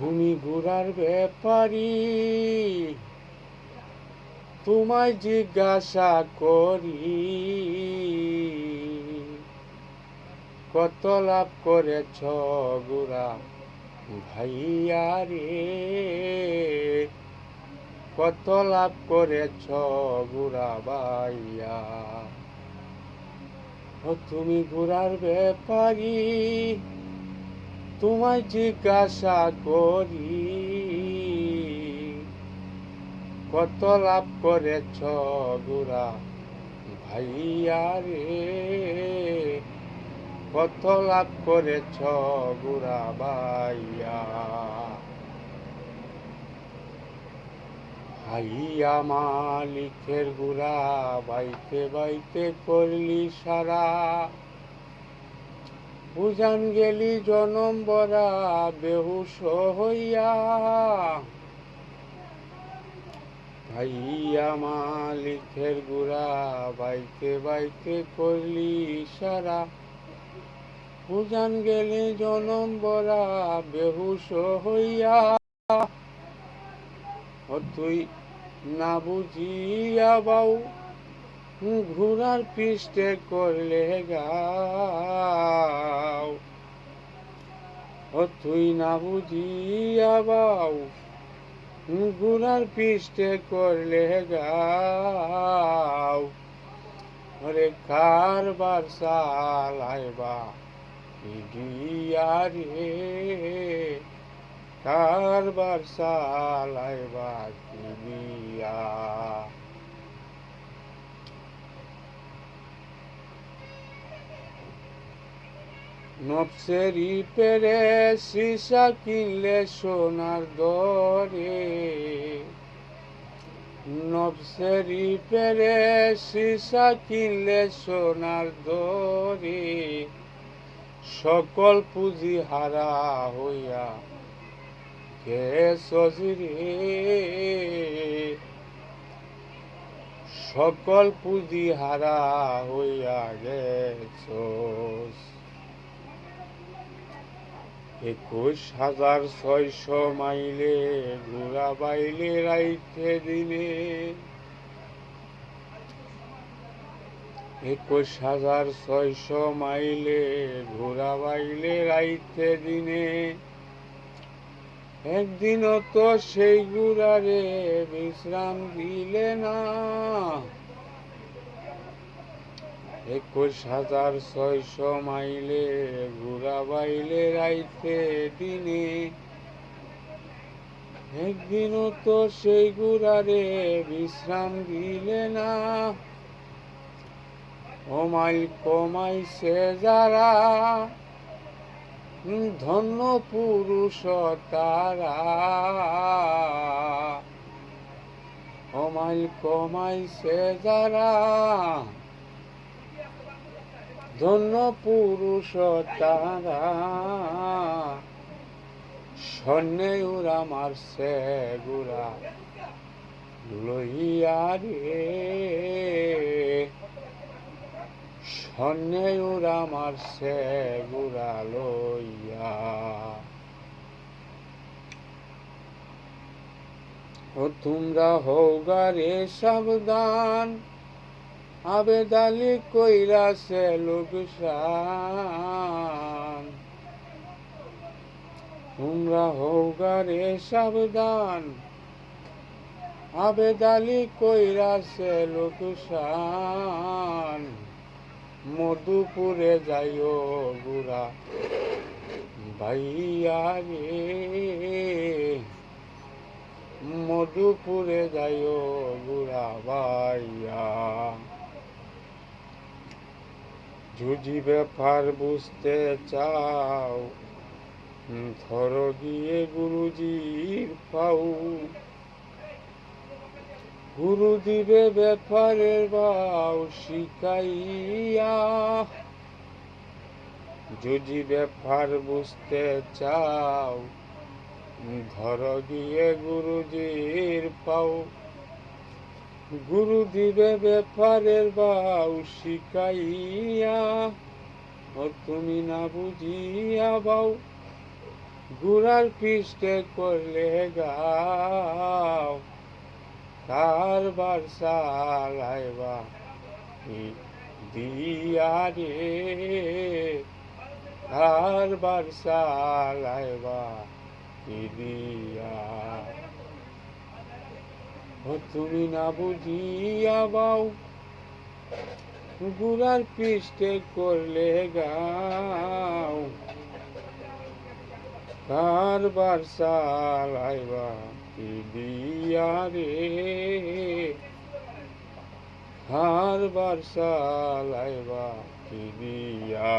তুমি ঘোরার ব্যাপারী, তোমায় জিজ্ঞাসা করি, কত লাভ করেছ গোরা ভাইয়া রে, কত লাভ করেছ গোরা ভাইয়া। ও তুমি ঘোরার ব্যাপারী, তোমায় জিজ্ঞাসা করি, কত লাভ করেছ গোরা ভাইয়া রে, কত লাভ করেছ গোরা ভাইয়া। ভাইয়া মালিকের গোরা বাইতে বাইতে করলি সারা, বুঝান গেলি জনম বরা বেহুশ হইয়া। ভাইয়া মালিকের গোরা বাইতে বাইতে করলি সারা, বুঝান গেলি জনম বরা বেহুশ হইয়া। ও তুই না বুঝিয়া বাউ ঘোড়ার পৃষ্ঠে করলে গাও। ও তুই না বুঝিয়া বাউ ঘোড়ার পৃষ্ঠে করলে গাও। ওরে কারবার চালাইবা গিয়া রে, কারবার চালাইবা গিয়া। নবসেরি পেরে সীসা কিনলে সোনার দরে, নবসেরি পেরে সীসা কিনলে সোনার দরে, সকল পুঁজি হারা হইয়া গেছস রে, সকল পুঁজি হারা হইয়া গেছস। 21,600 মাইলে ঘোরা বাইলে রাইতে দিনে, 21,600 মাইলে ঘোরা বাইলে রাইতে দিনে। একদিনও তো সেই ঘোড়ারে বিশ্রাম দিলে না, 21,600 মাইলে ঘোরা বাইলে রাইতে দিনে। একদিনও তো সেই ঘোড়ারে বিশ্রাম দিলে না। ও মাইল কমাইছে যারা, ধন্য পুরুষ তারা। ও মাইল কমাইছে যারা, ধন্য পুরুষ তারা। স্বর্ণে ওরা মারছে গোরা লইয়া রে, স্বর্ণে ওরা মারছে গোরা লইয়া। ও তোমরা হৌগারে সাবধান, আবেদালি কইরাছে লোকসান। তোমরা হৌগারে সাবধান, আবেদালি কইরাছে লোকসান। মধুপুরে যাইও গোরা ভাইয়া রে, মধুপুরে যাইও গোরা ভাইয়া। যদি ব্যাপার বুঝতে চাও, ধরো গিয়ে গুরুজির পাও। গুরু দিবে ব্যাপারের বাউ শিখাইয়া। যদি ব্যাপার বুঝতে চাও, ধরো গিয়ে গুরুজির পাও। গুরু দিবে ব্যাপারের বাউ শিখাইয়া। ও তুমি না বুঝিয়া বাউ ঘোড়ার পৃষ্ঠে করলে গাও কারবার চালাইবা কি দিয়া রে কারবার চালাইবা কি দিয়া ও তুমি না বুঝিয়া বাও ঘোড়ার পৃষ্ঠে করলে গাও কারবার চালাইবা কি দিয়া রে কারবার চালাইবা কি দিয়া